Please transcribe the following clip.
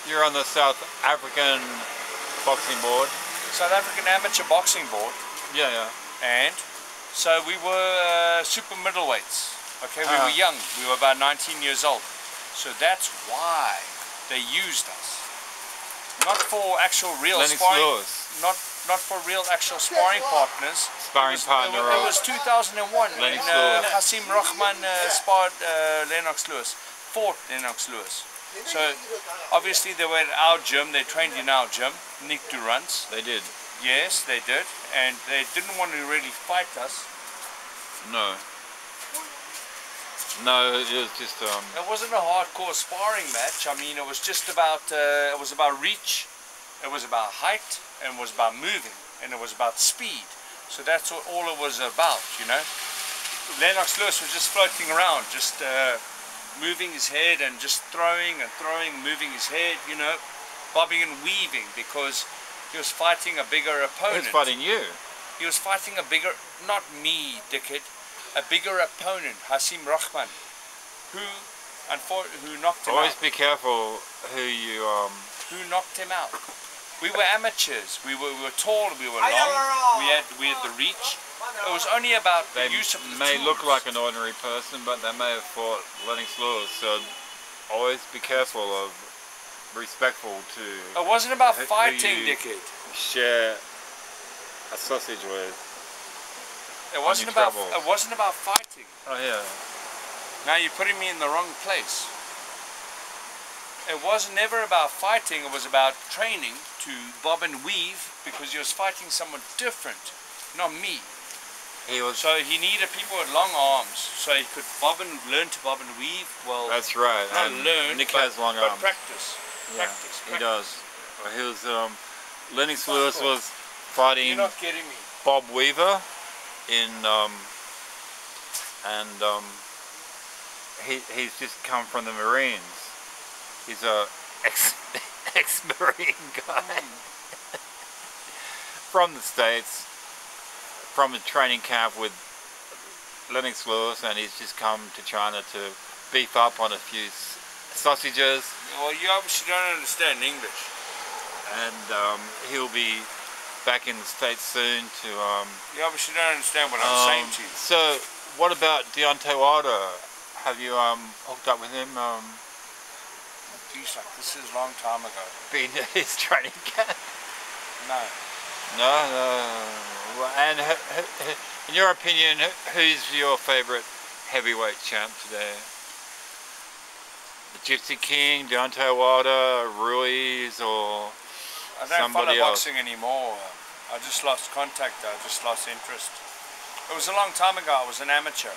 You're on the South African boxing board. South African amateur boxing board. Yeah, yeah. And so we were super middleweights. Okay, we were young. We were about 19 years old. So that's why they used us. Not for actual real sparring. Not for real actual sparring partners. Sparring partner. It was 2001 when Hasim Rahman sparred Lennox Lewis, fought Lennox Lewis. So obviously they were at our gym, they trained in our gym, Nick Durant's. They did. Yes, they did. And they didn't want to really fight us. No. No, it was just It wasn't a hardcore sparring match. I mean, it was just about it was about reach, it was about height, and it was about moving, and it was about speed. So that's what all it was about, you know. Lennox Lewis was just floating around, just moving his head and just throwing and throwing, moving his head, you know, bobbing and weaving, because he was fighting a bigger opponent. He was fighting you. He was fighting a bigger, not me, dickhead, a bigger opponent, Hasim Rahman, who knocked him out. Always be careful who you Who knocked him out. We were amateurs. We were tall. We were long. We had the reach. It was only about the use of the may tools. look like an ordinary person, but they may have fought Lennox Lewis. So always be careful of, respectful to. It wasn't about fighting, dickhead. Share a sausage with. It wasn't about. It wasn't about fighting. Oh yeah. Now you're putting me in the wrong place. It was never about fighting. It was about training to bob and weave, because he was fighting someone different, not me. So he needed people with long arms, so he could learn to bob and weave. Well, that's right. Not learn, Nick has long arms. But practice. Yeah, Practice. He does. He was. Lennox Lewis was fighting. You're not getting me. Bob Weaver in he's just come from the Marines. He's a ex-Marine guy from the States, from a training camp with Lennox Lewis, and he's just come to China to beef up on a few sausages. Well, you obviously don't understand English. And he'll be back in the States soon to... You obviously don't understand what I'm saying to you. So, what about Deontay Wilder? Have you hooked up with him? Geez, like, this is a long time ago. Been to his training camp? No. No. And in your opinion, who's your favourite heavyweight champ today? The Gypsy King, Deontay Wilder, Ruiz, or I don't somebody follow else? boxing anymore. I just lost contact. I just lost interest. It was a long time ago. I was an amateur.